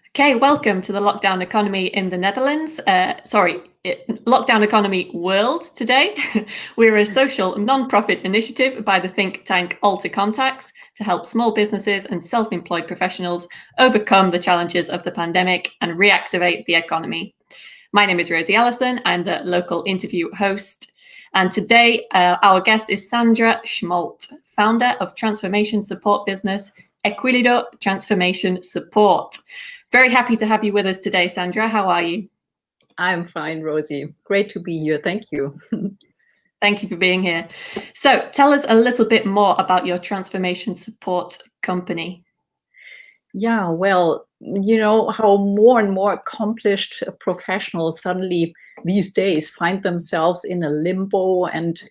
Okay, welcome to the Lockdown Economy in the Netherlands. Lockdown Economy World today. We're a social non-profit initiative by the think tank AlterContacts to help small businesses and self-employed professionals overcome the challenges of the pandemic and reactivate the economy. My name is Rosie Allison. I'm the local interview host. And today, our guest is Sandra Schmoldt, founder of transformation support business Equilido Transformation Support. Very happy to have you with us today, Sandra. How are you? I'm fine, Rosie. Great to be here. Thank you. Thank you for being here. So tell us a little bit more about your transformation support company. Yeah, well, you know how more and more accomplished professionals suddenly these days find themselves in a limbo and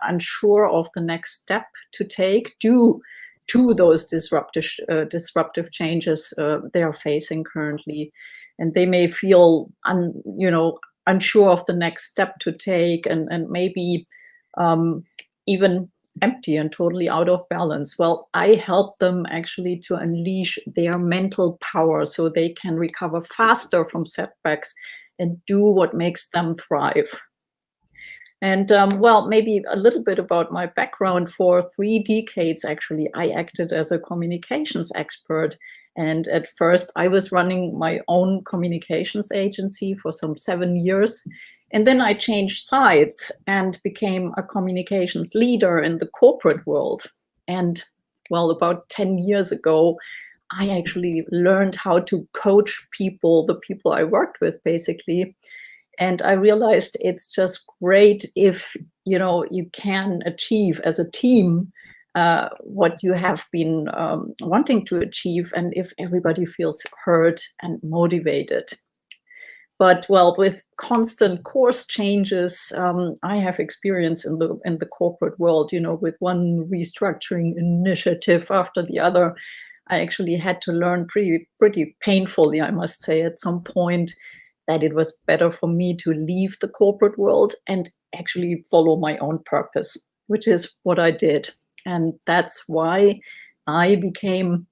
unsure of the next step to take due to those disruptive changes they are facing currently. And they may feel unsure of the next step to take and maybe even empty and totally out of balance. Well, I help them actually to unleash their mental power so they can recover faster from setbacks and do what makes them thrive. And maybe a little bit about my background. For 3 decades, actually, I acted as a communications expert. And at first, I was running my own communications agency for some 7 years. And then I changed sides and became a communications leader in the corporate world. And well, about 10 years ago, I actually learned how to coach people, the people I worked with, basically. And I realized it's just great if, you can achieve as a team what you have been wanting to achieve, and if everybody feels heard and motivated. But well, with constant course changes, I have experience in the corporate world, with one restructuring initiative after the other. I actually had to learn pretty painfully, I must say, at some point, that it was better for me to leave the corporate world and actually follow my own purpose, which is what I did. And that's why I became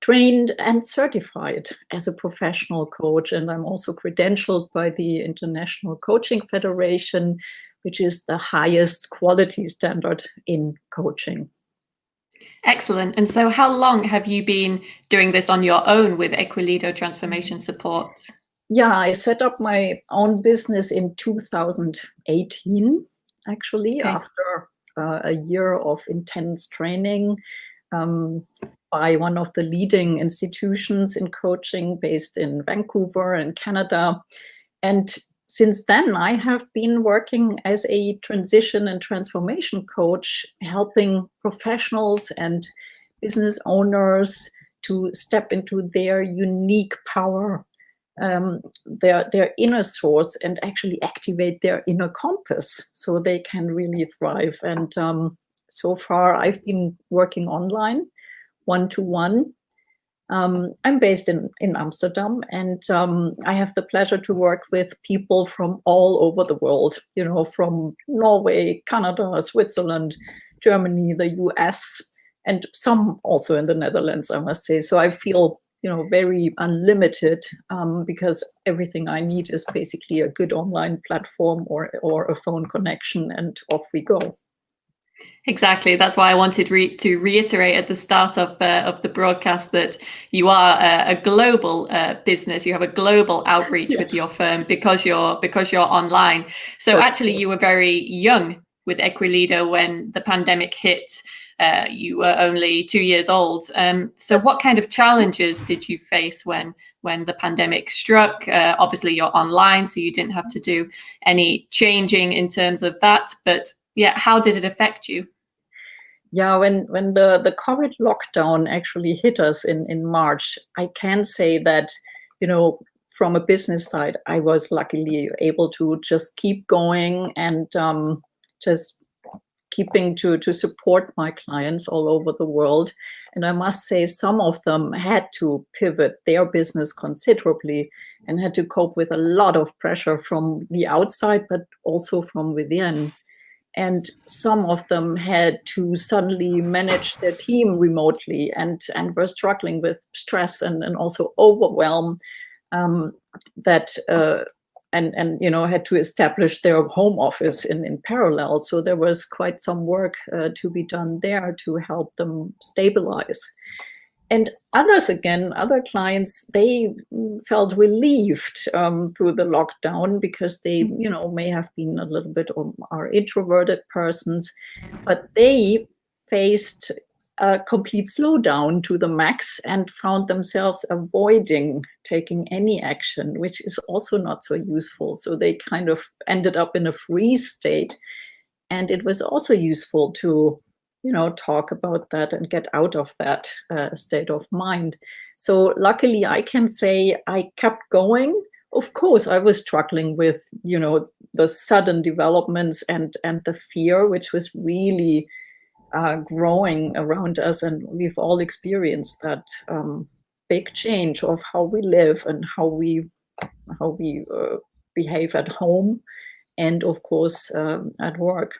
trained and certified as a professional coach. And I'm also credentialed by the International Coaching Federation, which is the highest quality standard in coaching. Excellent. And so how long have you been doing this on your own with Equilido Transformation Support? Yeah, I set up my own business in 2018, actually, Okay. after a year of intense training by one of the leading institutions in coaching based in Vancouver in Canada. And since then, I have been working as a transition and transformation coach, helping professionals and business owners to step into their unique power, their inner source, and actually activate their inner compass so they can really thrive. And so far, I've been working online, one-to-one. I'm based in Amsterdam, and I have the pleasure to work with people from all over the world, from Norway, Canada, Switzerland, Germany, the US, and some also in the Netherlands, I must say. So I feel very unlimited because everything I need is basically a good online platform or a phone connection, and off we go. Exactly. That's why I wanted to reiterate at the start of the broadcast that you are a global business. You have a global outreach Yes. with your firm because you're online. So actually, you were very young with Equilido when the pandemic hit. You were only 2 years old. So what kind of challenges did you face when the pandemic struck? Obviously, you're online, so you didn't have to do any changing in terms of that. But yeah, how did it affect you? Yeah, when the COVID lockdown actually hit us in March, I can say that, from a business side, I was luckily able to just keep going and just keeping to support my clients all over the world. And I must say, some of them had to pivot their business considerably and had to cope with a lot of pressure from the outside, but also from within. And some of them had to suddenly manage their team remotely and were struggling with stress and also overwhelm, that and had to establish their home office in parallel. So there was quite some work to be done there to help them stabilize. And others, again, other clients, they felt relieved through the lockdown because they, may have been a little bit are introverted persons, but they faced a complete slowdown to the max and found themselves avoiding taking any action, which is also not so useful. So they kind of ended up in a freeze state. And it was also useful to talk about that and get out of that state of mind. So luckily, I can say I kept going. Of course, I was struggling with, the sudden developments and the fear, which was really growing around us. And we've all experienced that big change of how we live and how we behave at home and, of course, at work.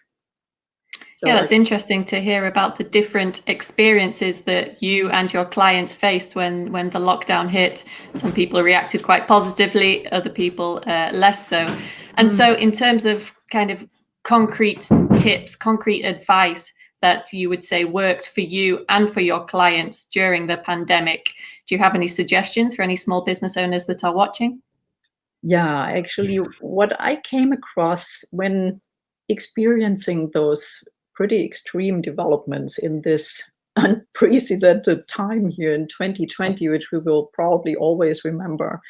So yeah, that's interesting to hear about the different experiences that you and your clients faced when the lockdown hit. Some people reacted quite positively, other people less so. And so in terms of kind of concrete tips, concrete advice that you would say worked for you and for your clients during the pandemic, do you have any suggestions for any small business owners that are watching? Yeah, actually, what I came across when experiencing those pretty extreme developments in this unprecedented time here in 2020, which we will probably always remember,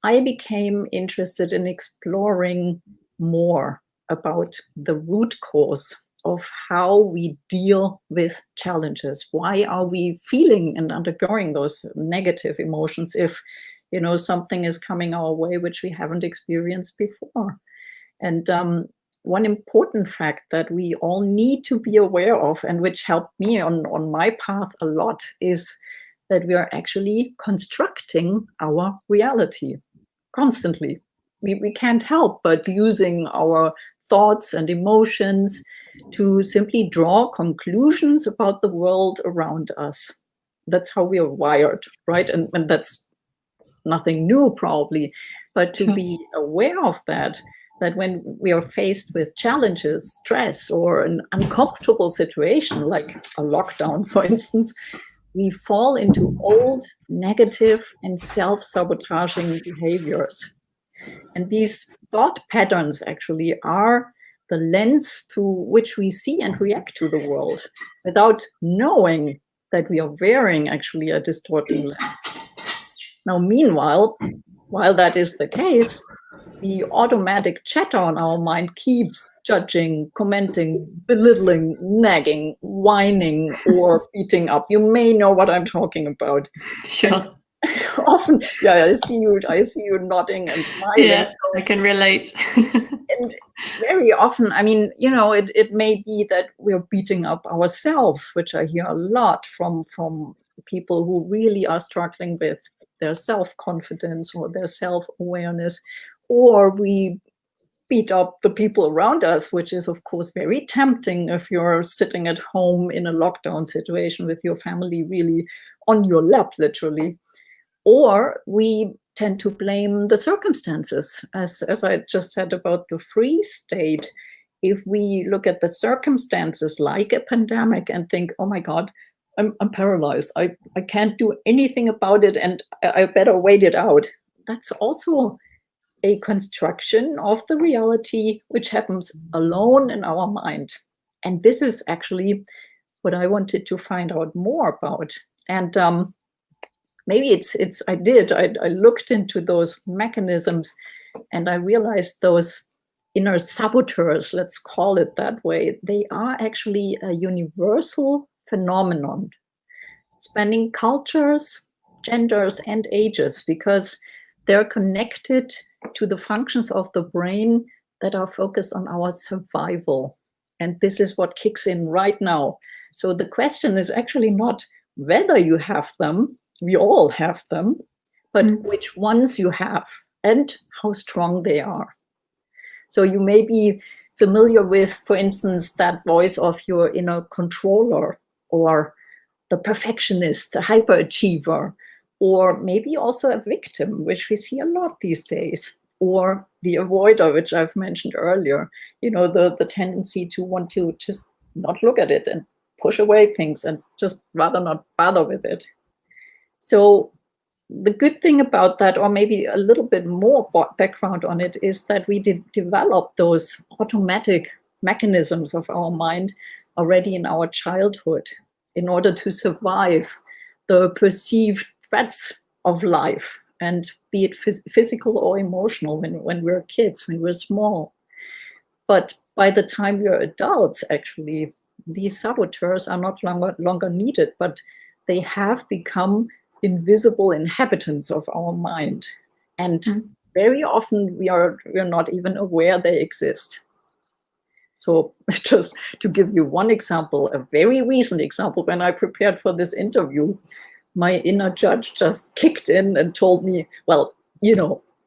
I became interested in exploring more about the root cause of how we deal with challenges. Why are we feeling and undergoing those negative emotions if, something is coming our way which we haven't experienced before? And one important fact that we all need to be aware of, and which helped me on my path a lot, is that we are actually constructing our reality constantly. We can't help but using our thoughts and emotions to simply draw conclusions about the world around us. That's how we are wired, right? And that's nothing new probably, but to be aware of that when we are faced with challenges, stress, or an uncomfortable situation, like a lockdown, for instance, we fall into old, negative, and self-sabotaging behaviors. And these thought patterns actually are the lens through which we see and react to the world without knowing that we are wearing actually a distorting lens. Now, meanwhile, while that is the case, the automatic chatter on our mind keeps judging, commenting, belittling, nagging, whining, or beating up. You may know what I'm talking about. Sure. Often, yeah, I see you nodding and smiling. Yeah, so I can relate. And very often, I mean, it may be that we're beating up ourselves, which I hear a lot from people who really are struggling with their self-confidence or their self-awareness, or we beat up the people around us, which is, of course, very tempting if you're sitting at home in a lockdown situation with your family really on your lap, literally. Or we tend to blame the circumstances, as I just said about the freeze state. If we look at the circumstances like a pandemic and think, oh my God, I'm paralyzed, I can't do anything about it and I better wait it out. That's also a construction of the reality which happens alone in our mind. And this is actually what I wanted to find out more about. And maybe I looked into those mechanisms and I realized those inner saboteurs, let's call it that way, they are actually a universal phenomenon spanning cultures, genders, and ages, because they're connected to the functions of the brain that are focused on our survival. And this is what kicks in right now. So the question is actually not whether you have them, we all have them, but which ones you have and how strong they are. So you may be familiar with, for instance, that voice of your inner controller, or the perfectionist, the hyperachiever, or maybe also a victim, which we see a lot these days, or the avoider, which I've mentioned earlier, the tendency to want to just not look at it and push away things and just rather not bother with it. So the good thing about that, or maybe a little bit more background on it, is that we did develop those automatic mechanisms of our mind already in our childhood in order to survive the perceived threats of life, and be it physical or emotional when we're kids, when we're small. But by the time we're adults, actually, these saboteurs are not longer needed, but they have become invisible inhabitants of our mind. And very often we're not even aware they exist. So just to give you one example, a very recent example, when I prepared for this interview, my inner judge just kicked in and told me, well,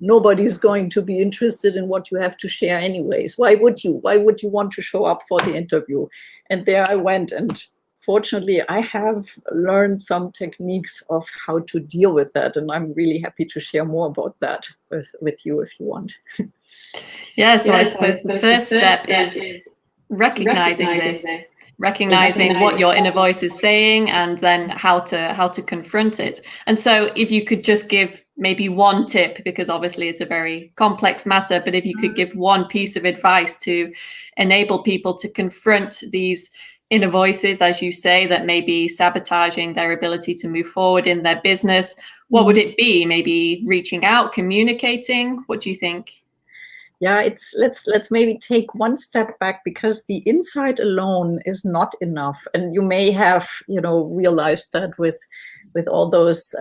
nobody's going to be interested in what you have to share anyways. Why would you want to show up for the interview? And there I went, and fortunately I have learned some techniques of how to deal with that, and I'm really happy to share more about that with you if you want. Yeah, so I suppose the first step is recognizing this, recognizing what your inner voice is saying, and then how to confront it. And so if you could just give maybe one tip, because obviously it's a very complex matter, but if you could give one piece of advice to enable people to confront these inner voices, as you say, that may be sabotaging their ability to move forward in their business, what would it be? Maybe reaching out, communicating? What do you think? Yeah, let's maybe take one step back, because the insight alone is not enough. And you may have, realized that with all those,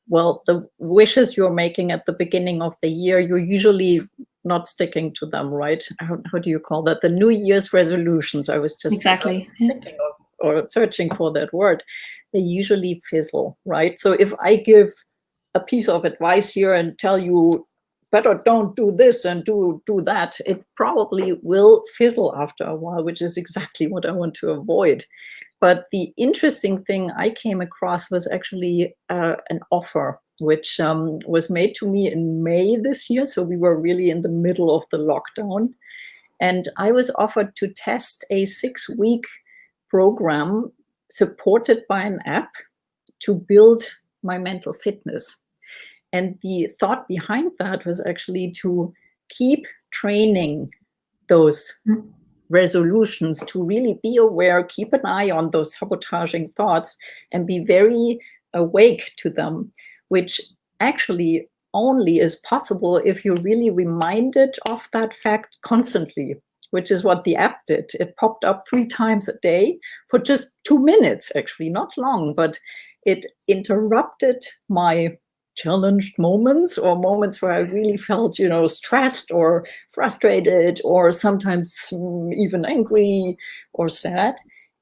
the wishes you're making at the beginning of the year, you're usually not sticking to them, right? How do you call that? The New Year's resolutions. I was just exactly thinking of, or searching for that word. They usually fizzle, right? So if I give a piece of advice here and tell you, better don't do this and do that, it probably will fizzle after a while, which is exactly what I want to avoid. But the interesting thing I came across was actually an offer, which was made to me in May this year. So we were really in the middle of the lockdown. And I was offered to test a 6-week program supported by an app to build my mental fitness. And the thought behind that was actually to keep training those resolutions, to really be aware, keep an eye on those sabotaging thoughts, and be very awake to them, which actually only is possible if you're really reminded of that fact constantly, which is what the app did. It popped up 3 times a day for just 2 minutes, actually, not long, but it interrupted my challenged moments, or moments where I really felt, stressed or frustrated, or sometimes even angry or sad.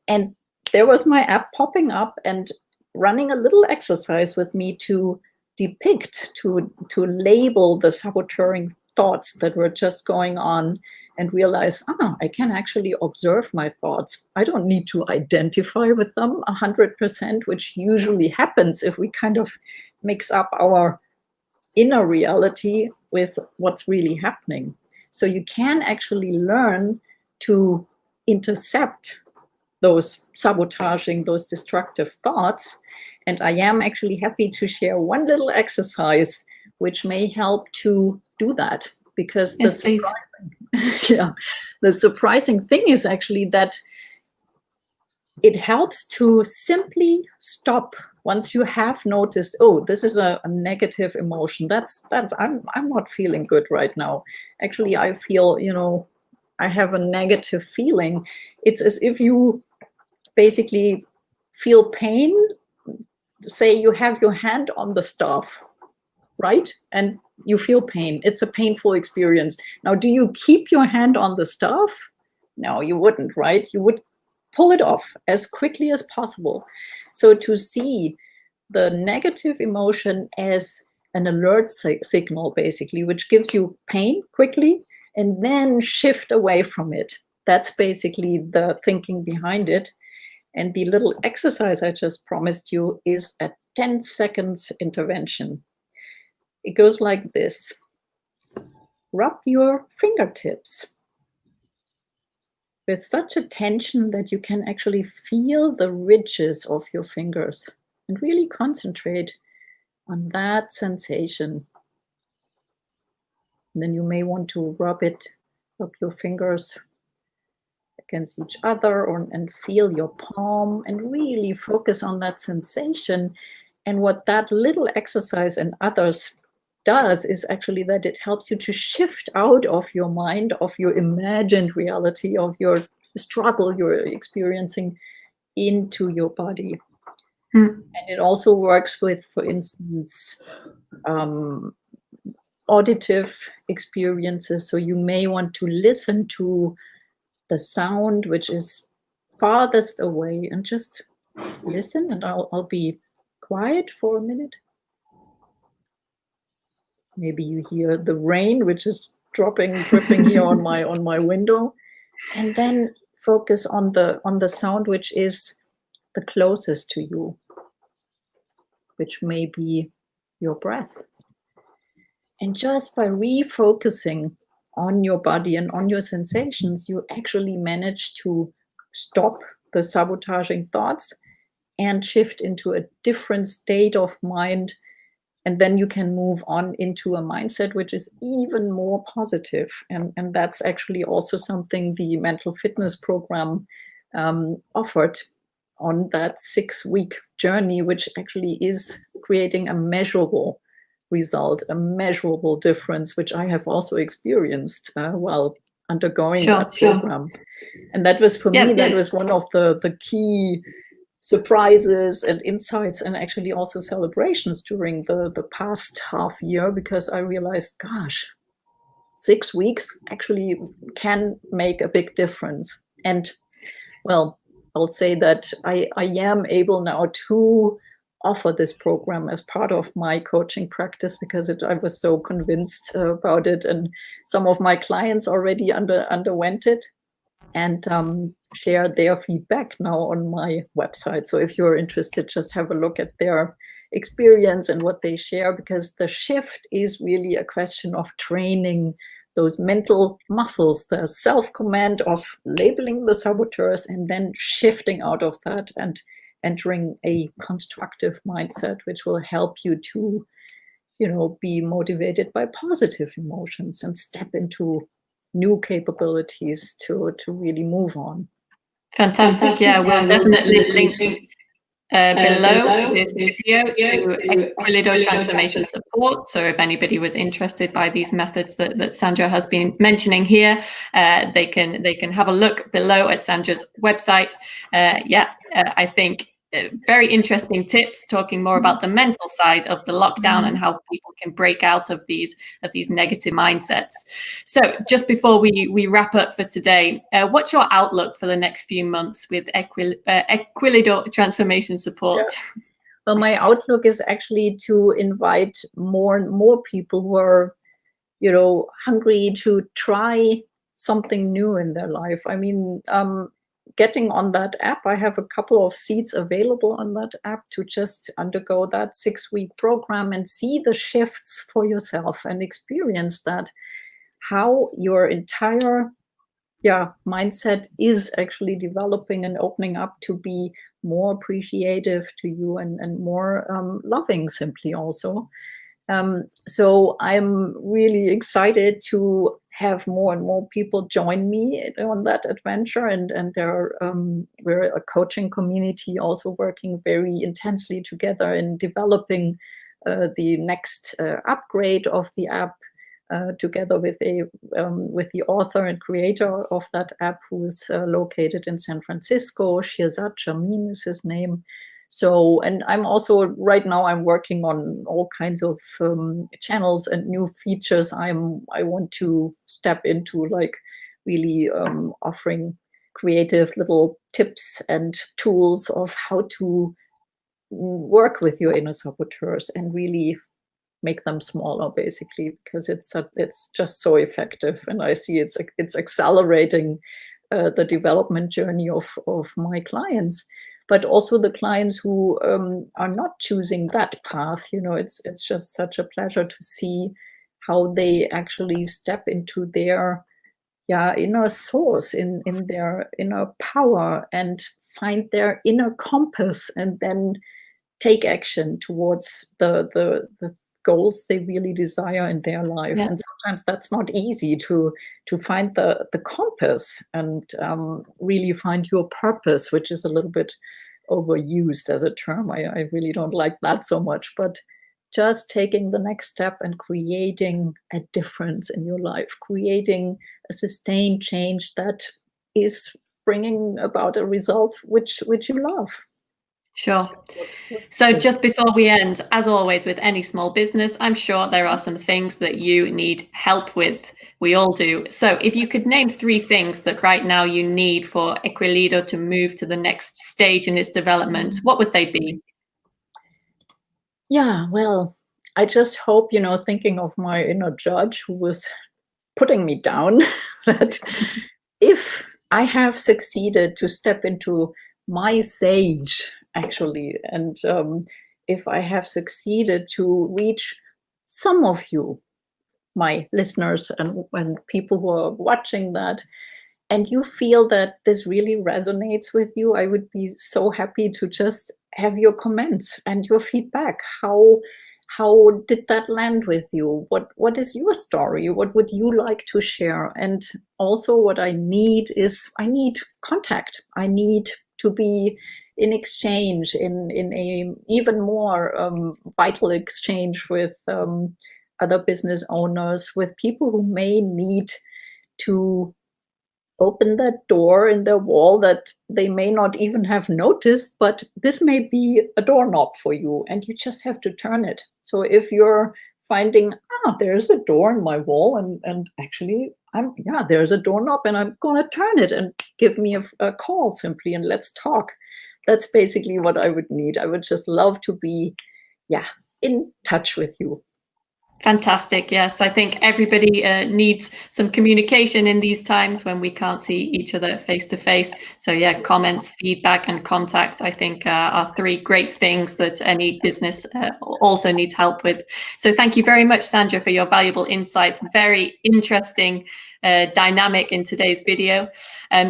And there was my app popping up and running a little exercise with me to depict, to label the saboteuring thoughts that were just going on, and realize, I can actually observe my thoughts. I don't need to identify with them 100%, which usually happens if we kind of mix up our inner reality with what's really happening. So you can actually learn to intercept those sabotaging, those destructive thoughts. And I am actually happy to share one little exercise which may help to do that, because yes, the surprising thing is actually that it helps to simply stop once you have noticed, this is a negative emotion. I'm not feeling good right now. Actually, I feel, I have a negative feeling. It's as if you basically feel pain. Say you have your hand on the stove, right? And you feel pain. It's a painful experience. Now, do you keep your hand on the stove? No, you wouldn't, right? You would pull it off as quickly as possible. So to see the negative emotion as an alert signal, basically, which gives you pain quickly, and then shift away from it. That's basically the thinking behind it. And the little exercise I just promised you is a 10 seconds intervention. It goes like this. Rub your fingertips with such attention that you can actually feel the ridges of your fingers and really concentrate on that sensation. And then you may want to rub your fingers against each other and feel your palm and really focus on that sensation. And what that little exercise and others does is actually that it helps you to shift out of your mind, of your imagined reality, of your struggle you're experiencing, into your body. And it also works with, for instance, auditive experiences. So you may want to listen to the sound which is farthest away and just listen, and I'll be quiet for a minute. Maybe you hear the rain which is dripping here on my window, and then focus on the sound which is the closest to you, which may be your breath. And just by refocusing on your body and on your sensations, you actually manage to stop the sabotaging thoughts and shift into a different state of mind. And then you can move on into a mindset which is even more positive. And that's actually also something the mental fitness program offered on that 6-week journey, which actually is creating a measurable result, a measurable difference, which I have also experienced while undergoing that program. And that was, for me, that was one of the key surprises and insights, and actually also celebrations during the past half year, because I realized, gosh, 6 weeks actually can make a big difference. And well, I'll say that I am able now to offer this program as part of my coaching practice, because I was so convinced about it, and some of my clients already underwent it and share their feedback now on my website. So if you're interested, just have a look at their experience and what they share, because the shift is really a question of training those mental muscles, the self-command of labeling the saboteurs and then shifting out of that and entering a constructive mindset, which will help you to, be motivated by positive emotions and step into new capabilities to really move on. Fantastic. Yeah, we'll definitely link below this video to Equilido Transformation Support. So if anybody was interested by these methods that Sandra has been mentioning here, they can have a look below at Sandra's website. I think very interesting tips, talking more about the mental side of the lockdown and how people can break out of these negative mindsets. So just before we wrap up for today, what's your outlook for the next few months with Equilido Transformation Support? Yeah. Well, my outlook is actually to invite more and more people who are, hungry to try something new in their life. I mean, getting on that app, I have a couple of seats available on that app to just undergo that 6-week program and see the shifts for yourself and experience that, how your entire mindset is actually developing and opening up to be more appreciative to you and more loving, simply also. So I'm really excited to have more and more people join me on that adventure, and we're a coaching community also working very intensely together in developing the next upgrade of the app, together with the author and creator of that app, who is located in San Francisco. Shirzad Jamin is his name. So, and I'm also, right now, I'm working on all kinds of channels and new features I want to step into, like really offering creative little tips and tools of how to work with your inner saboteurs and really make them smaller, basically, because it's just so effective, and I see it's accelerating the development journey of my clients, but also the clients who are not choosing that path. It's just such a pleasure to see how they actually step into their inner source, in their inner power, and find their inner compass, and then take action towards the goals they really desire in their life. Yeah. And sometimes that's not easy to find the compass, and really find your purpose, which is a little bit overused as a term. I really don't like that so much, but just taking the next step and creating a difference in your life, creating a sustained change that is bringing about a result which you love. Sure. So just before we end, as always with any small business, I'm sure there are some things that you need help with. We all do. So if you could name 3 things that right now you need for Equilido to move to the next stage in its development, what would they be? Yeah, well, I just hope, thinking of my inner judge who was putting me down, that if I have succeeded to step into my sage, actually, and if I have succeeded to reach some of you, my listeners, and people who are watching that, and you feel that this really resonates with you, I would be so happy to just have your comments and your feedback. How did that land with you? What is your story? What would you like to share? And also, what I need contact. I need to be in exchange, in a even more vital exchange with other business owners, with people who may need to open that door in their wall that they may not even have noticed, but this may be a doorknob for you, and you just have to turn it. So if you're finding, there's a door in my wall, and actually there's a doorknob, and I'm gonna turn it, and give me a call simply, and let's talk. That's basically what I would need. I would just love to be in touch with you. Fantastic. Yes, I think everybody needs some communication in these times when we can't see each other face to face. So yeah, comments, feedback, and contact, I think are 3 great things that any business also needs help with. So thank you very much, Sandra, for your valuable insights. Very interesting dynamic in today's video.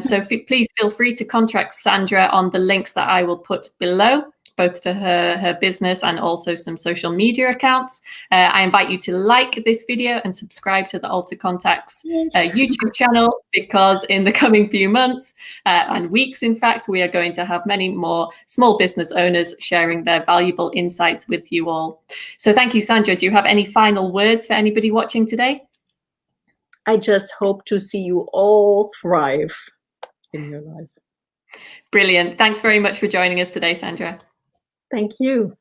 So please feel free to contact Sandra on the links that I will put below, both to her business and also some social media accounts. I invite you to like this video and subscribe to the AlterContacts YouTube channel, because in the coming few months and weeks, in fact, we are going to have many more small business owners sharing their valuable insights with you all. So thank you, Sandra. Do you have any final words for anybody watching today? I just hope to see you all thrive in your life. Brilliant. Thanks very much for joining us today, Sandra. Thank you.